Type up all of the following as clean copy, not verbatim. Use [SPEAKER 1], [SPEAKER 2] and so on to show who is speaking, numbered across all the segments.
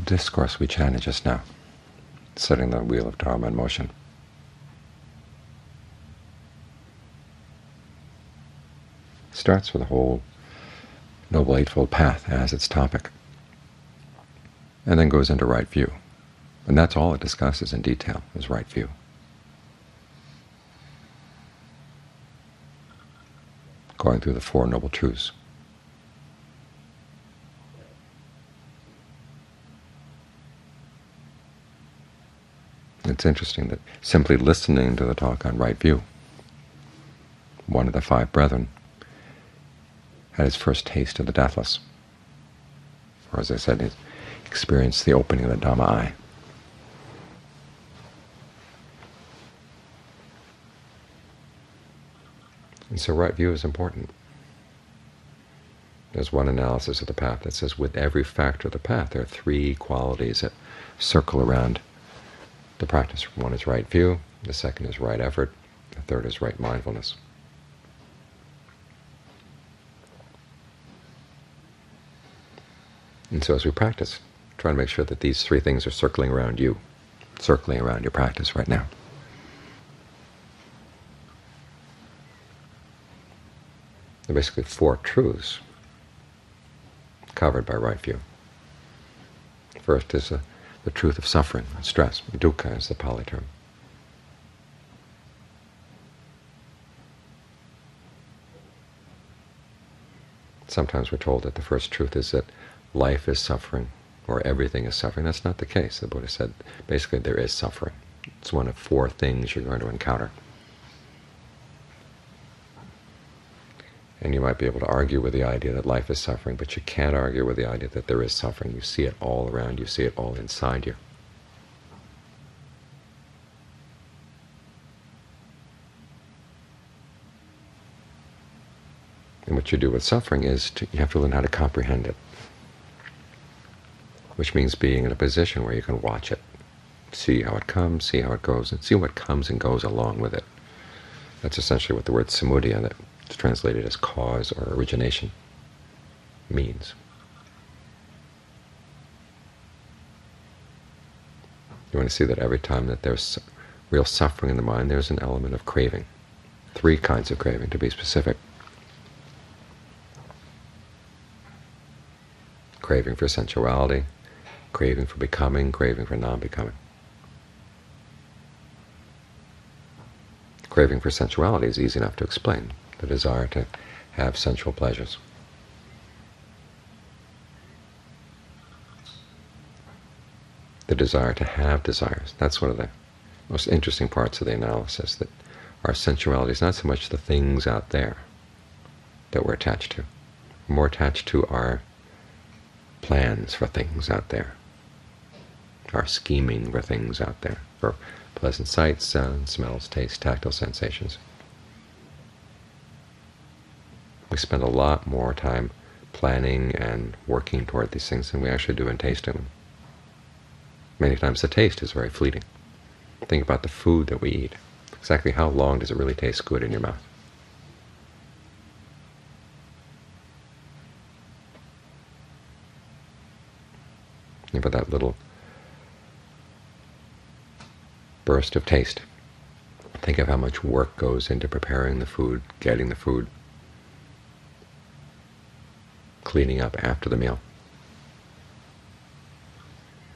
[SPEAKER 1] discourse we chanted just now, setting the wheel of Dharma in motion. Starts with the whole Noble Eightfold Path as its topic, and then goes into right view. And that's all it discusses in detail, is right view. Going through the Four Noble Truths. It's interesting that simply listening to the talk on right view, one of the five brethren had his first taste of the deathless, or as I said, he experienced the opening of the Dhamma eye. And so right view is important. There's one analysis of the path that says with every factor of the path there are three qualities that circle around the practice. One is right view, the second is right effort, the third is right mindfulness. And so as we practice, try to make sure that these three things are circling around you, circling around your practice right now. There are basically four truths covered by right view. First is the truth of suffering, stress. Dukkha is the Pali term. Sometimes we're told that the first truth is that life is suffering, or everything is suffering. That's not the case. The Buddha said basically there is suffering. It's one of four things you're going to encounter. And you might be able to argue with the idea that life is suffering, but you can't argue with the idea that there is suffering. You see it all around you, see it all inside you. And what you do with suffering is you have to learn how to comprehend it, which means being in a position where you can watch it, see how it comes, see how it goes, and see what comes and goes along with it. That's essentially what the word samudaya, that it's translated as cause or origination, means. You want to see that every time that there's real suffering in the mind, there's an element of craving. Three kinds of craving, to be specific. Craving for sensuality, craving for becoming, craving for non-becoming. Craving for sensuality is easy enough to explain. The desire to have sensual pleasures. The desire to have desires. That's one of the most interesting parts of the analysis, that our sensuality is not so much the things out there that we're attached to. We're more attached to our plans for things out there, our scheming for things out there, for pleasant sights, sounds, smells, tastes, tactile sensations. We spend a lot more time planning and working toward these things than we actually do in tasting them. Many times the taste is very fleeting. Think about the food that we eat. Exactly how long does it really taste good in your mouth? Think about that little burst of taste. Think of how much work goes into preparing the food, getting the food, cleaning up after the meal.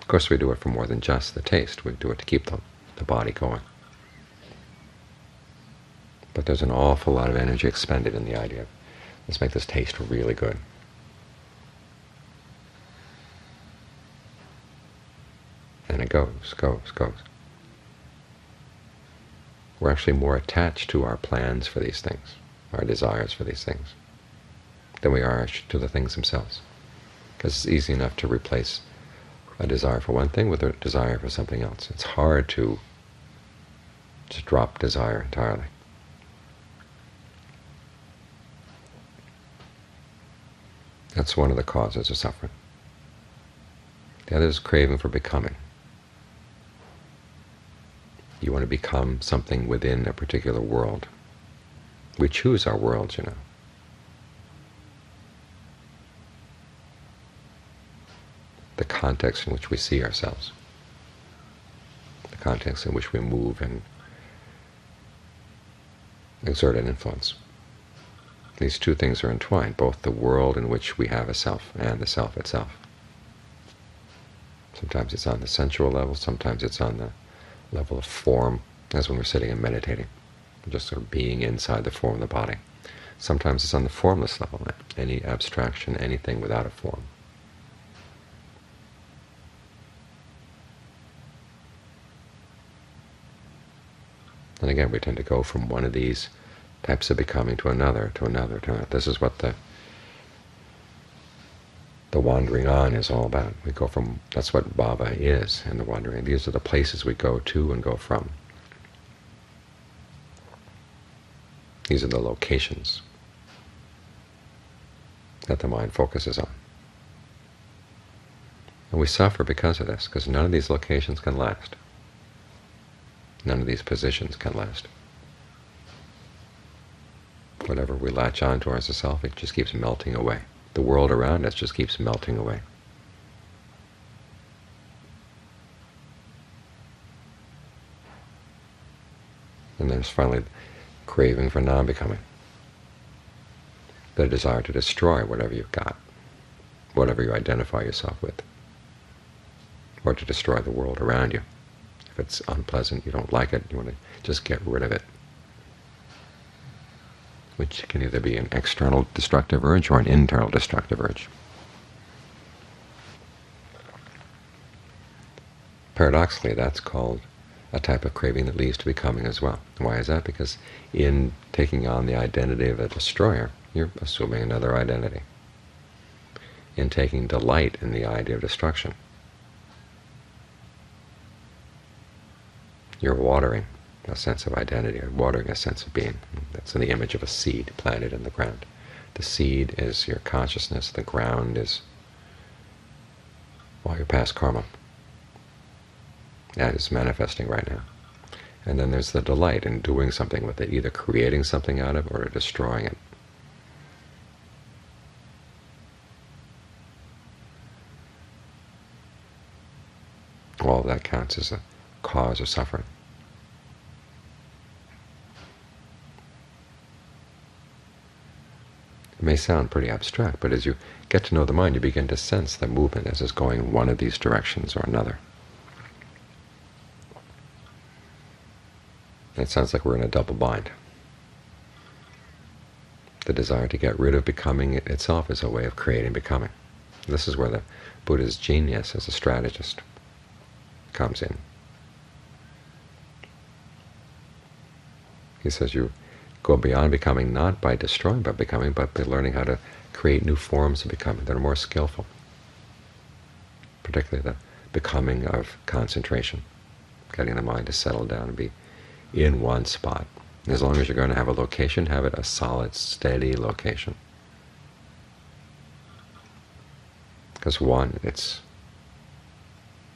[SPEAKER 1] Of course, we do it for more than just the taste. We do it to keep the body going. But there's an awful lot of energy expended in the idea of, let's make this taste really good. And it goes. We're actually more attached to our plans for these things, our desires for these things, than we are to the things themselves. Because it's easy enough to replace a desire for one thing with a desire for something else. It's hard to just drop desire entirely. That's one of the causes of suffering. The other is craving for becoming. You want to become something within a particular world. We choose our worlds, you know. the context in which we see ourselves, the context in which we move and exert an influence. These two things are entwined, both the world in which we have a self and the self itself. Sometimes it's on the sensual level, sometimes it's on the level of form, as when we're sitting and meditating, just sort of being inside the form of the body. Sometimes it's on the formless level, any abstraction, anything without a form. And again, we tend to go from one of these types of becoming to another, to another, to another. This is what the wandering on is all about. We go from, that's what bhava is, and the wandering. These are the places we go to and go from. These are the locations that the mind focuses on. And we suffer because of this, because none of these locations can last. None of these positions can last. Whatever we latch on to as a self, it just keeps melting away. The world around us just keeps melting away. And there's finally craving for non-becoming, the desire to destroy whatever you've got, whatever you identify yourself with, or to destroy the world around you. If it's unpleasant, you don't like it, you want to just get rid of it, which can either be an external destructive urge or an internal destructive urge. Paradoxically, that's called a type of craving that leads to becoming as well. Why is that? Because in taking on the identity of a destroyer, you're assuming another identity. In taking delight in the idea of destruction, you're watering a sense of identity, or watering a sense of being. That's in the image of a seed planted in the ground. The seed is your consciousness, the ground is all your past karma. That is manifesting right now. And then there's the delight in doing something with it, either creating something out of it or destroying it. All of that counts as a cause of suffering. It may sound pretty abstract, but as you get to know the mind, you begin to sense the movement as it's going in one of these directions or another. It sounds like we're in a double bind. The desire to get rid of becoming itself is a way of creating becoming. This is where the Buddha's genius as a strategist comes in. He says you go beyond becoming not by destroying but becoming, but by learning how to create new forms of becoming that are more skillful, particularly the becoming of concentration, getting the mind to settle down and be in one spot. As long as you're going to have a location, have it a solid, steady location. Because one, it's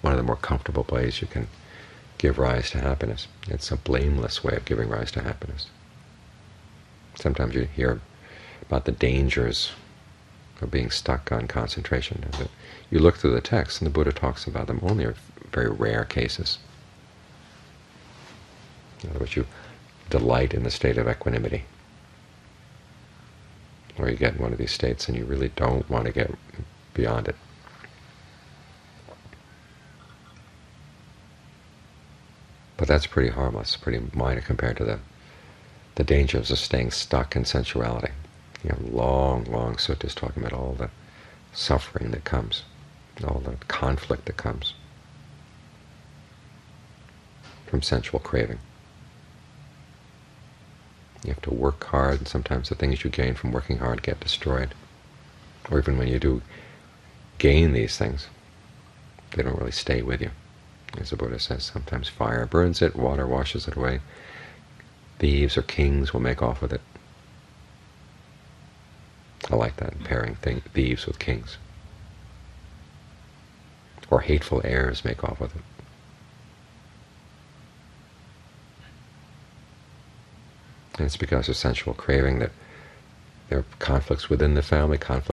[SPEAKER 1] one of the more comfortable ways you can give rise to happiness. It's a blameless way of giving rise to happiness. Sometimes you hear about the dangers of being stuck on concentration. You look through the text, and the Buddha talks about them only in very rare cases. In other words, you delight in the state of equanimity, or you get in one of these states and you really don't want to get beyond it. But that's pretty harmless, pretty minor compared to the dangers of staying stuck in sensuality. Long suttas talking about all the suffering that comes, all the conflict that comes from sensual craving. You have to work hard, and sometimes the things you gain from working hard get destroyed. Or even when you do gain these things, they don't really stay with you. As the Buddha says, sometimes fire burns it, water washes it away. Thieves or kings will make off with it. I like that, pairing thieves with kings. Or hateful heirs make off with it. And it's because of sensual craving that there are conflicts within the family, conflicts